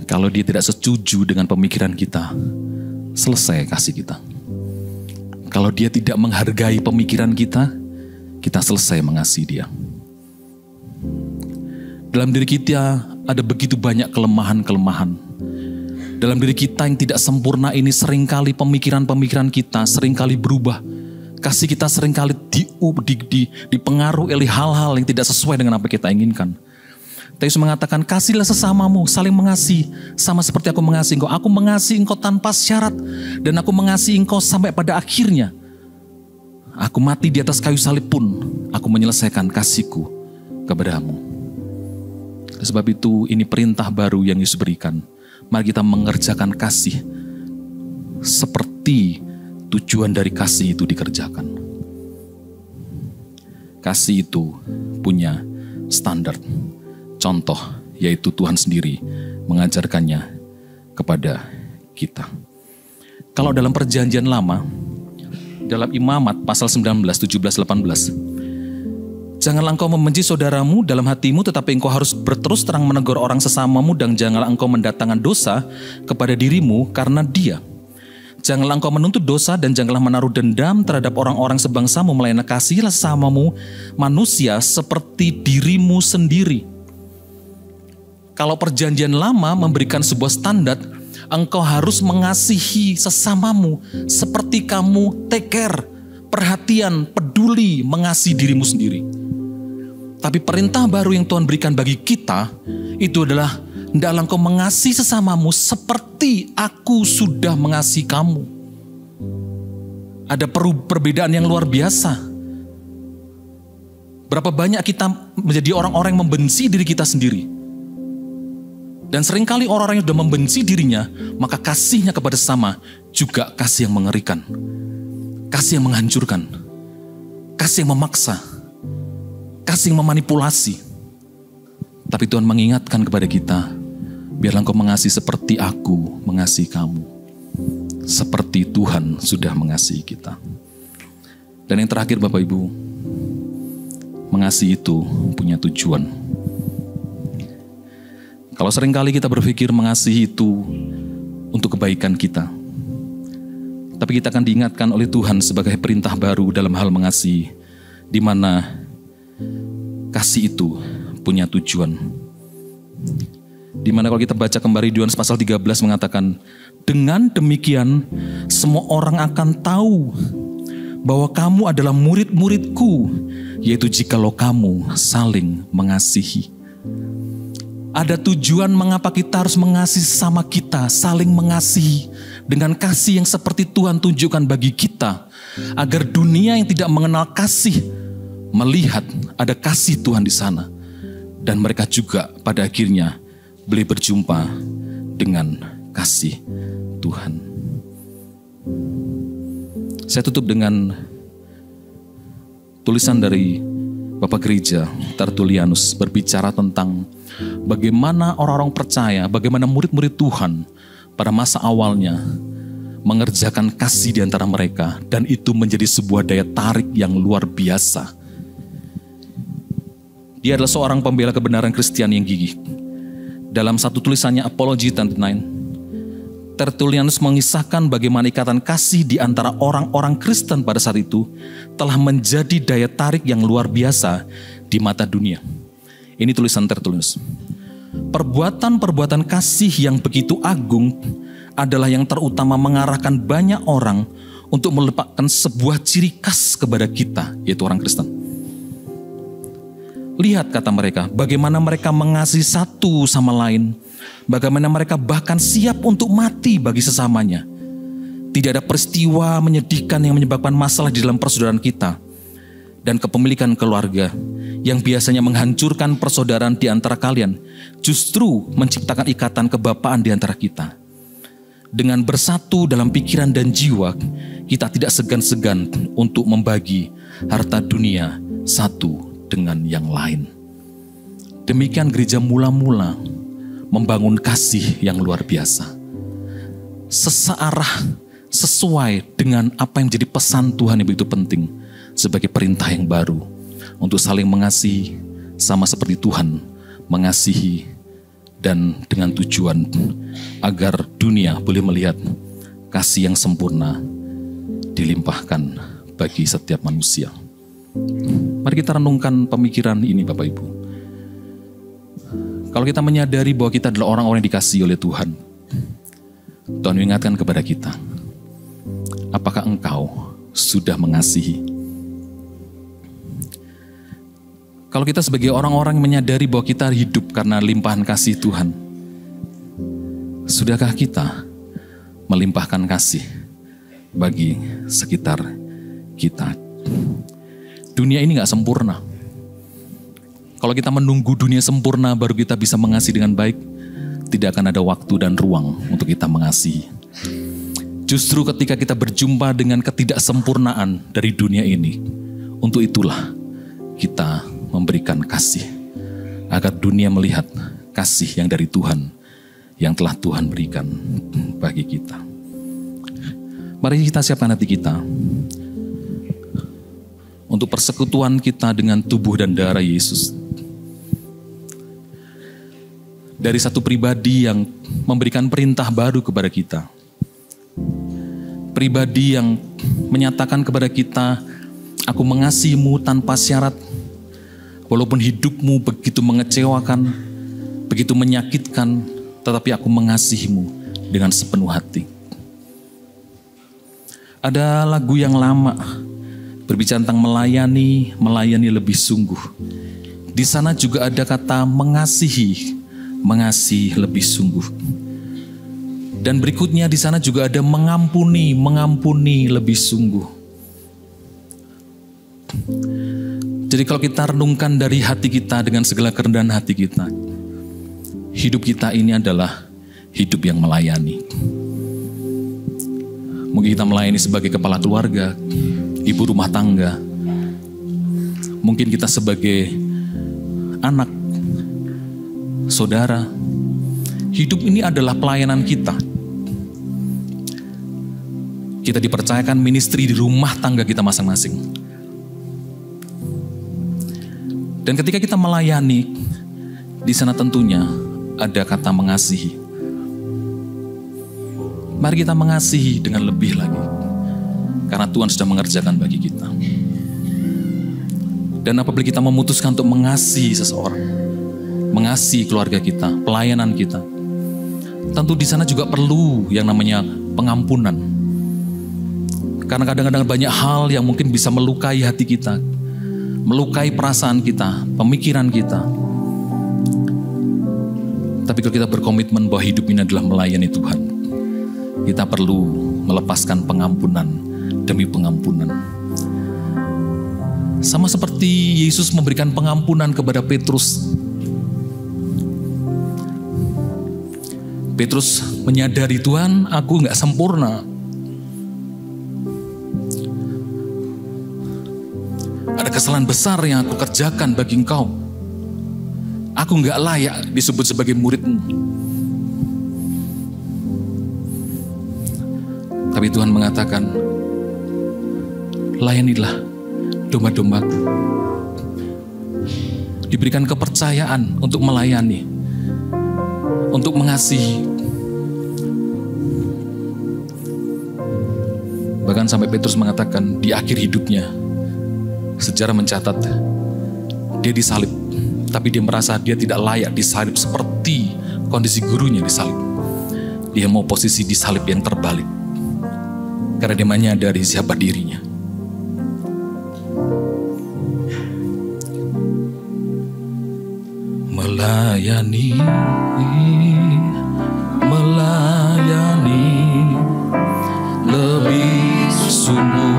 Kalau dia tidak setuju dengan pemikiran kita, selesai kasih kita. Kalau dia tidak menghargai pemikiran kita, kita selesai mengasihi dia. Dalam diri kita ada begitu banyak kelemahan-kelemahan. Dalam diri kita yang tidak sempurna ini seringkali pemikiran-pemikiran kita seringkali berubah. Kasih kita seringkali dipengaruhi oleh hal-hal yang tidak sesuai dengan apa kita inginkan. Yesus mengatakan, kasihlah sesamamu, saling mengasihi, sama seperti aku mengasihi engkau. Aku mengasihi engkau tanpa syarat, dan aku mengasihi engkau sampai pada akhirnya. Aku mati di atas kayu salib pun, aku menyelesaikan kasihku kepadamu. Sebab itu, ini perintah baru yang Yesus berikan. Mari kita mengerjakan kasih seperti tujuan dari kasih itu dikerjakan. Kasih itu punya standar, contoh, yaitu Tuhan sendiri mengajarkannya kepada kita. Kalau dalam perjanjian lama, dalam Imamat pasal 19, 17, 18, janganlah engkau membenci saudaramu dalam hatimu, tetapi engkau harus berterus terang menegur orang sesamamu, dan janganlah engkau mendatangkan dosa kepada dirimu karena dia. Janganlah engkau menuntut dosa, dan janganlah menaruh dendam terhadap orang-orang sebangsamu, melainkan kasihilah sesamamu manusia seperti dirimu sendiri. Kalau perjanjian lama memberikan sebuah standar, engkau harus mengasihi sesamamu seperti kamu take care, perhatian, peduli, mengasihi dirimu sendiri. Tapi perintah baru yang Tuhan berikan bagi kita, itu adalah, hendaklah engkau mengasihi sesamamu seperti aku sudah mengasihi kamu. Ada perbedaan yang luar biasa. Berapa banyak kita menjadi orang-orang yang membenci diri kita sendiri. Dan seringkali orang-orang yang sudah membenci dirinya, maka kasihnya kepada sesama juga kasih yang mengerikan. Kasih yang menghancurkan. Kasih yang memaksa. Kasih yang memanipulasi. Tapi Tuhan mengingatkan kepada kita, biarlah engkau mengasihi seperti aku mengasihi kamu. Seperti Tuhan sudah mengasihi kita. Dan yang terakhir Bapak Ibu, mengasihi itu punya tujuan. Kalau seringkali kita berpikir mengasihi itu untuk kebaikan kita, tapi kita akan diingatkan oleh Tuhan sebagai perintah baru dalam hal mengasihi, di mana kasih itu punya tujuan. Di mana kalau kita baca kembali Yohanes pasal 13 mengatakan, dengan demikian semua orang akan tahu bahwa kamu adalah murid-muridku, yaitu jikalau kamu saling mengasihi. Ada tujuan mengapa kita harus mengasihi sesama kita, saling mengasihi dengan kasih yang seperti Tuhan tunjukkan bagi kita, agar dunia yang tidak mengenal kasih melihat ada kasih Tuhan di sana, dan mereka juga pada akhirnya boleh berjumpa dengan kasih Tuhan. Saya tutup dengan tulisan dari Bapak Gereja Tertullianus berbicara tentang bagaimana orang-orang percaya, bagaimana murid-murid Tuhan pada masa awalnya mengerjakan kasih di antara mereka, dan itu menjadi sebuah daya tarik yang luar biasa. Dia adalah seorang pembela kebenaran Kristen yang gigih. Dalam satu tulisannya Apology 29, Tertullianus mengisahkan bagaimana ikatan kasih di antara orang-orang Kristen pada saat itu telah menjadi daya tarik yang luar biasa di mata dunia. Ini tulisan Tertullianus. Perbuatan-perbuatan kasih yang begitu agung adalah yang terutama mengarahkan banyak orang untuk melepaskan sebuah ciri khas kepada kita, yaitu orang Kristen. Lihat, kata mereka, bagaimana mereka mengasihi satu sama lain. Bagaimana mereka bahkan siap untuk mati bagi sesamanya. Tidak ada peristiwa menyedihkan yang menyebabkan masalah di dalam persaudaraan kita dan kepemilikan keluarga yang biasanya menghancurkan persaudaraan di antara kalian, justru menciptakan ikatan kebapaan di antara kita. Dengan bersatu dalam pikiran dan jiwa, kita tidak segan-segan untuk membagi harta dunia satu dengan yang lain. Demikian gereja mula-mula membangun kasih yang luar biasa. Sesearah, sesuai dengan apa yang menjadi pesan Tuhan yang begitu penting sebagai perintah yang baru. untuk saling mengasihi sama seperti Tuhan mengasihi, dan dengan tujuan agar dunia boleh melihat kasih yang sempurna dilimpahkan bagi setiap manusia. Mari kita renungkan pemikiran ini Bapak Ibu. Kalau kita menyadari bahwa kita adalah orang-orang yang dikasihi oleh Tuhan, Tuhan mengingatkan kepada kita, apakah engkau sudah mengasihi? Kalau kita sebagai orang-orang yang menyadari bahwa kita hidup karena limpahan kasih Tuhan, sudahkah kita melimpahkan kasih bagi sekitar kita? Dunia ini gak sempurna. Kalau kita menunggu dunia sempurna baru kita bisa mengasihi dengan baik, tidak akan ada waktu dan ruang untuk kita mengasihi. Justru ketika kita berjumpa dengan ketidaksempurnaan dari dunia ini, untuk itulah kita memberikan kasih, agar dunia melihat kasih yang dari Tuhan, yang telah Tuhan berikan bagi kita. Mari kita siapkan hati kita untuk persekutuan kita dengan tubuh dan darah Yesus. Dari satu pribadi yang memberikan perintah baru kepada kita. Pribadi yang menyatakan kepada kita, aku mengasihimu tanpa syarat, walaupun hidupmu begitu mengecewakan, begitu menyakitkan, tetapi aku mengasihimu dengan sepenuh hati. Ada lagu yang lama berbicara tentang melayani lebih sungguh. Di sana juga ada kata mengasihi lebih sungguh. Dan berikutnya di sana juga ada mengampuni lebih sungguh. Jadi kalau kita renungkan dari hati kita dengan segala kerendahan hati kita, hidup kita ini adalah hidup yang melayani. Mungkin kita melayani sebagai kepala keluarga, ibu rumah tangga. Mungkin kita sebagai anak, saudara. Hidup ini adalah pelayanan kita. Kita dipercayakan ministry di rumah tangga kita masing-masing. Dan ketika kita melayani, di sana tentunya ada kata mengasihi. Mari kita mengasihi dengan lebih lagi, karena Tuhan sudah mengerjakan bagi kita. Dan apabila kita memutuskan untuk mengasihi seseorang, mengasihi keluarga kita, pelayanan kita, tentu di sana juga perlu yang namanya pengampunan. Karena kadang-kadang banyak hal yang mungkin bisa melukai hati kita, melukai perasaan kita, pemikiran kita. Tapi kalau kita berkomitmen bahwa hidup ini adalah melayani Tuhan, kita perlu melepaskan pengampunan demi pengampunan. Sama seperti Yesus memberikan pengampunan kepada Petrus. Petrus menyadari, Tuhan, aku gak sempurna. Ada kesalahan besar yang aku kerjakan bagi engkau. Aku gak layak disebut sebagai muridmu. Tapi Tuhan mengatakan, layanilah domba-dombaku. Diberikan kepercayaan untuk melayani, untuk mengasihi. Bahkan sampai Petrus mengatakan di akhir hidupnya, sejarah mencatat, dia disalib, tapi dia merasa dia tidak layak disalib seperti kondisi gurunya disalib. Dia mau posisi disalib yang terbalik, karena dia menyadari siapa dirinya. Melayani lebih sungguh.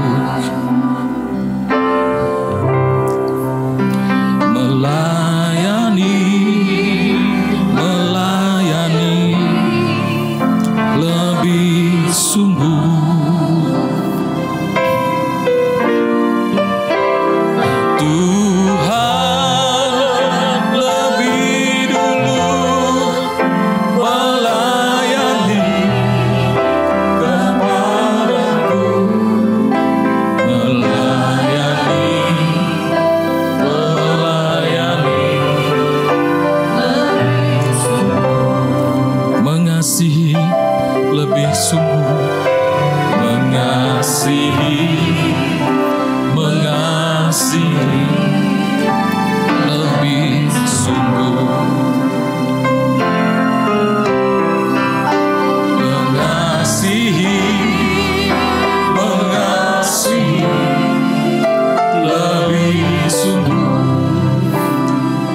Melayani lebih sungguh. mengasihi lebih sungguh. Mengasihi lebih sungguh.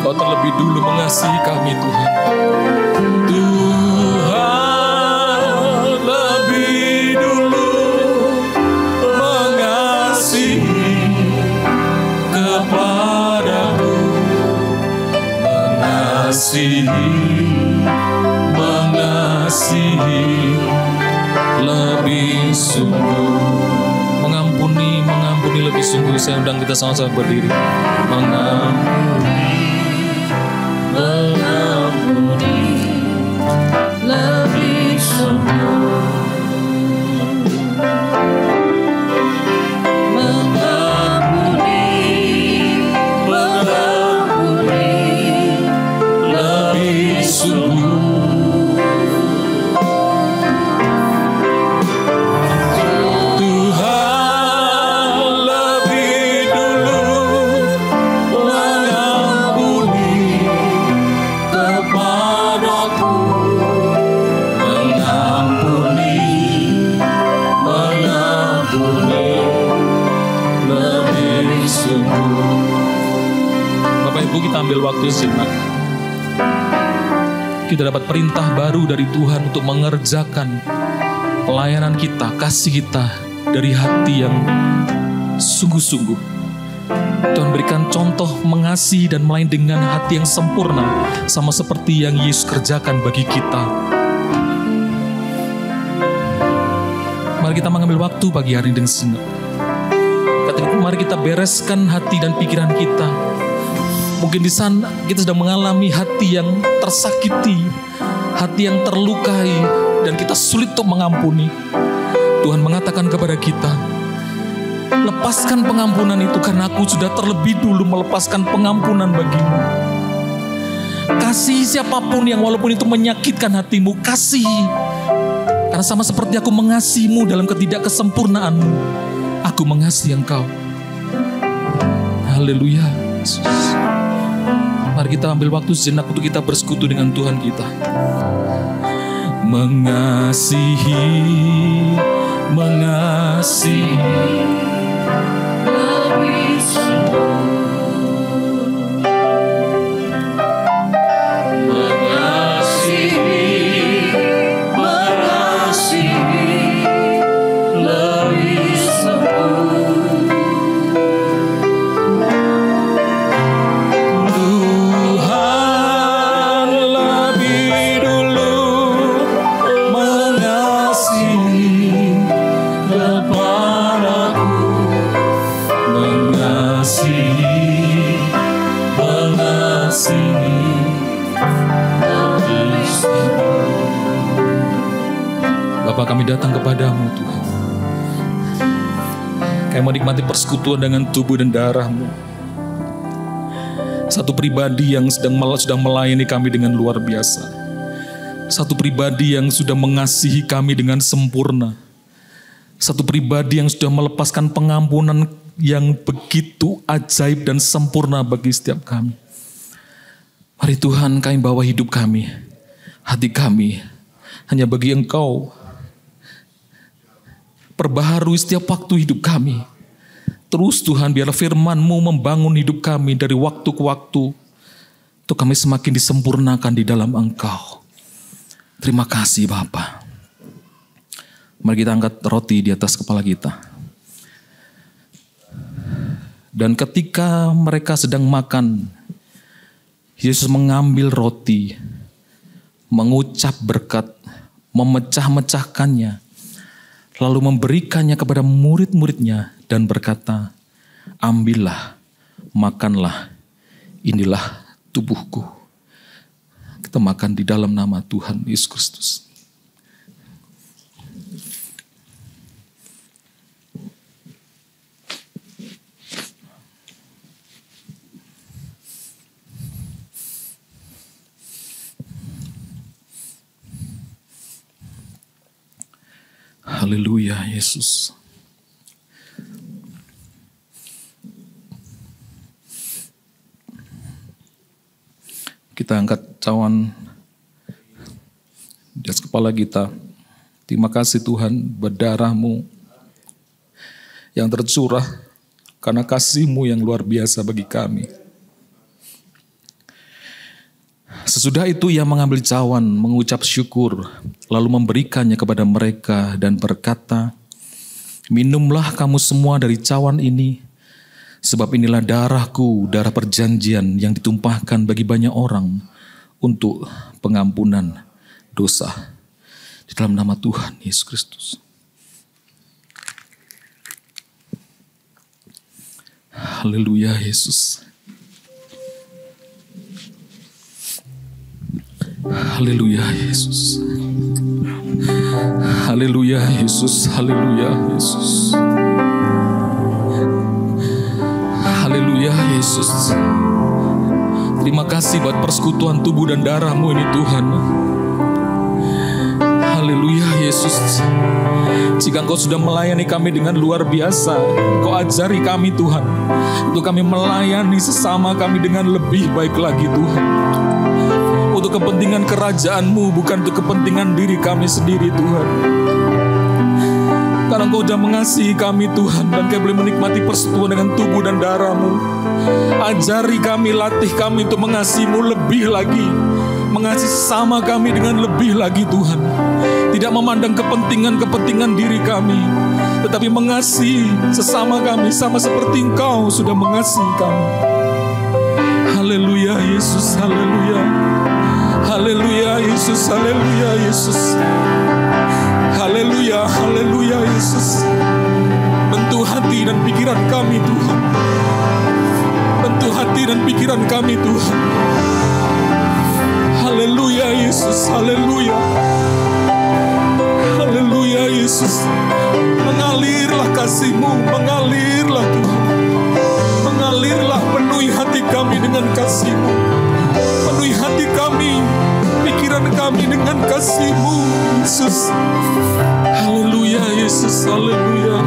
Kau terlebih dulu mengasihi kami, Tuhan. Tuhan lebih dulu mengasihi kepadaku, mengasihi lebih sungguh. Mengampuni lebih sungguh. Saya undang kita sama-sama berdiri. Mengampuni lebih sungguh. Mengampuni lebih sungguh. Kita ambil waktu sejenak. Kita dapat perintah baru dari Tuhan untuk mengerjakan pelayanan kita, kasih kita dari hati yang sungguh-sungguh. Tuhan berikan contoh mengasihi dan melayani dengan hati yang sempurna, sama seperti yang Yesus kerjakan bagi kita. Mari kita mengambil waktu pagi hari dengan sejenak. Mari kita bereskan hati dan pikiran kita. Mungkin di sana kita sedang mengalami hati yang tersakiti, hati yang terlukai, dan kita sulit untuk mengampuni. Tuhan mengatakan kepada kita, lepaskan pengampunan itu karena aku sudah terlebih dulu melepaskan pengampunan bagimu. Kasihi siapapun yang walaupun itu menyakitkan hatimu, kasihi. Karena sama seperti aku mengasihimu dalam ketidakkesempurnaanmu, aku mengasihi engkau. Haleluya. Yesus. Mari kita ambil waktu sejenak untuk kita bersekutu dengan Tuhan kita. Mengasihi lebih sungguh. Bapa, kami datang kepadamu Tuhan. Kami menikmati persekutuan dengan tubuh dan darah-Mu. Satu pribadi yang sudah melayani kami dengan luar biasa. Satu pribadi yang sudah mengasihi kami dengan sempurna. Satu pribadi yang sudah melepaskan pengampunan yang begitu ajaib dan sempurna bagi setiap kami. Mari Tuhan, kami bawa hidup kami, hati kami, hanya bagi Engkau. Perbaharui setiap waktu hidup kami. Terus Tuhan, biarlah firman-Mu membangun hidup kami dari waktu ke waktu, untuk kami semakin disempurnakan di dalam Engkau. Terima kasih Bapa. Mari kita angkat roti di atas kepala kita. Dan ketika mereka sedang makan, Yesus mengambil roti, mengucap berkat, memecah-mecahkannya, lalu memberikannya kepada murid-muridnya dan berkata, ambillah, makanlah, inilah tubuhku. Kita makan di dalam nama Tuhan Yesus Kristus. Haleluya Yesus. Kita angkat cawan di atas kepala kita. Terima kasih Tuhan, berdarah-Mu yang tercurah karena kasih-Mu yang luar biasa bagi kami. Sesudah itu ia mengambil cawan, mengucap syukur, lalu memberikannya kepada mereka dan berkata, "Minumlah kamu semua dari cawan ini, sebab inilah darahku, darah perjanjian yang ditumpahkan bagi banyak orang untuk pengampunan dosa." Di dalam nama Tuhan Yesus Kristus. Haleluya Yesus. Haleluya Yesus. Haleluya Yesus. Haleluya Yesus. Haleluya Yesus. Terima kasih buat persekutuan tubuh dan darah-Mu ini Tuhan. Haleluya Yesus. Jika Engkau sudah melayani kami dengan luar biasa, Engkau ajari kami Tuhan, untuk kami melayani sesama kami dengan lebih baik lagi Tuhan. Untuk kepentingan kerajaan-Mu, bukan untuk kepentingan diri kami sendiri Tuhan. Karena Engkau sudah mengasihi kami Tuhan, dan kami boleh menikmati persekutuan dengan tubuh dan darah-Mu. Ajari kami, latih kami untuk mengasihi-Mu lebih lagi, mengasihi sesama kami dengan lebih lagi Tuhan. Tidak memandang kepentingan-kepentingan diri kami, tetapi mengasihi sesama kami sama seperti Engkau sudah mengasihi kami. Haleluya Yesus, haleluya. Haleluya Yesus, haleluya Yesus. Haleluya, haleluya Yesus. Bentuk hati dan pikiran kami Tuhan. Bentuk hati dan pikiran kami Tuhan. Haleluya Yesus, haleluya. Haleluya Yesus. Mengalirlah kasih-Mu, mengalirlah Tuhan. Mengalirlah, penuhi hati kami dengan kasih-Mu. Penuhi hati kami, pikiran kami dengan kasih-Mu Yesus. Haleluya Yesus, haleluya.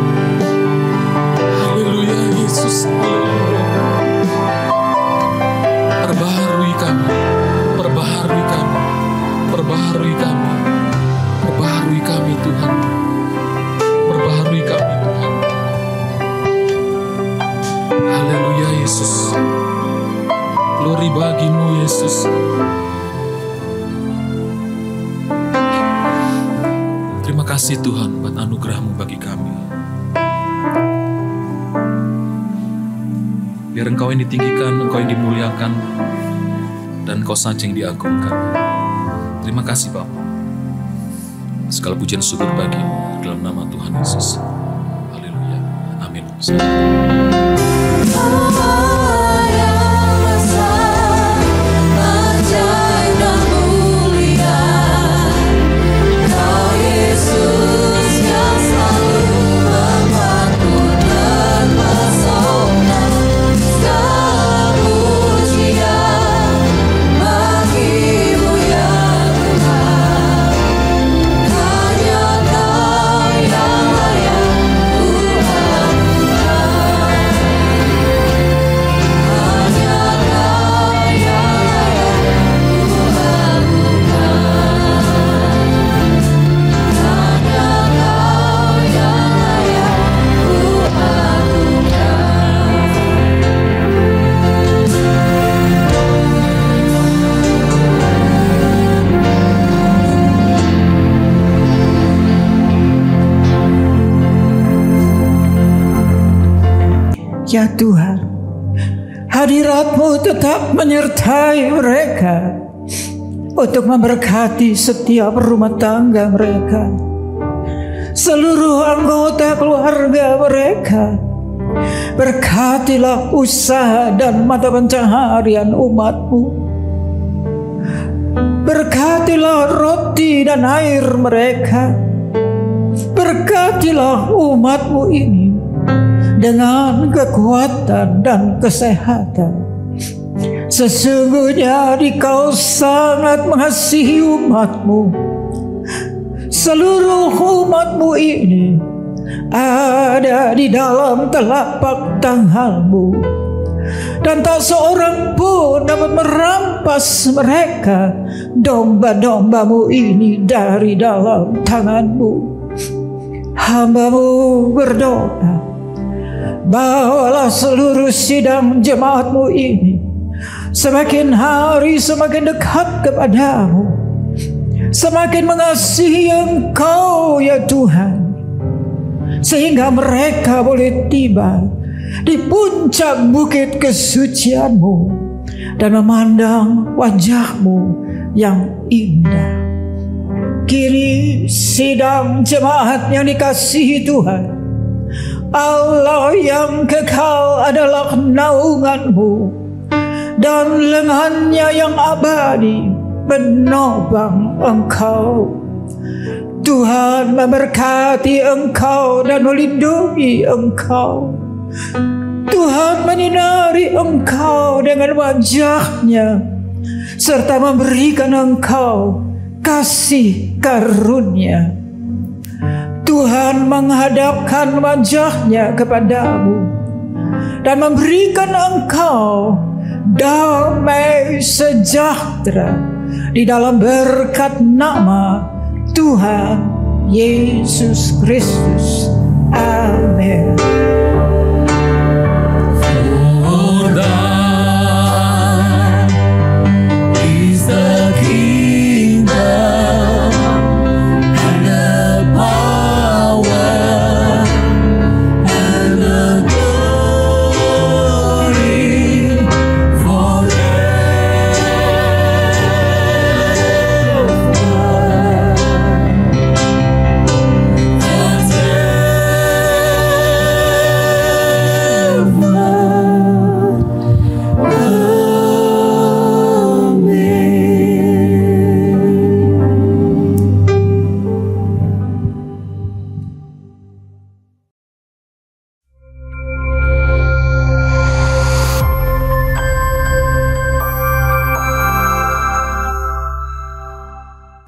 Haleluya Yesus, haleluya. Perbaharui kami, perbaharui kami, perbaharui kami, perbaharui kami Tuhan, perbaharui kami Tuhan. Haleluya Yesus. Glory bagi-Mu Yesus. Terima kasih Tuhan buat anugerah-Mu bagi kami. Biar Engkau yang ditinggikan, Engkau yang dimuliakan, dan Engkau saja yang diagungkan. Terima kasih Bapa. Segala pujian syukur bagi-Mu dalam nama Tuhan Yesus. Haleluya. Amin. Ya Tuhan, hadirat-Mu tetap menyertai mereka untuk memberkati setiap rumah tangga mereka, seluruh anggota keluarga mereka. Berkatilah usaha dan mata pencaharian umat-Mu. Berkatilah roti dan air mereka. Berkatilah umat-Mu ini dengan kekuatan dan kesehatan. Sesungguhnya Engkau sangat mengasihi umat-Mu. Seluruh umat-Mu ini ada di dalam telapak tangan-Mu. dan tak seorang pun dapat merampas mereka, domba-dombamu ini dari dalam tanganmu. Hamba-mu berdoa, bawalah seluruh sidang jemaatmu ini semakin hari semakin dekat kepadamu, semakin mengasihi Engkau ya Tuhan, sehingga mereka boleh tiba di puncak bukit kesucian-Mu dan memandang wajah-Mu yang indah. Kini sidang jemaat yang dikasihi Tuhan, Allah yang kekal adalah naungan-Mu, dan lengannya yang abadi menopang Engkau. Tuhan memberkati Engkau dan melindungi Engkau. Tuhan menyinari Engkau dengan wajah-Nya serta memberikan Engkau kasih karunia. Tuhan menghadapkan wajah-Nya kepadamu dan memberikan Engkau damai sejahtera di dalam berkat nama Tuhan Yesus Kristus. Amin.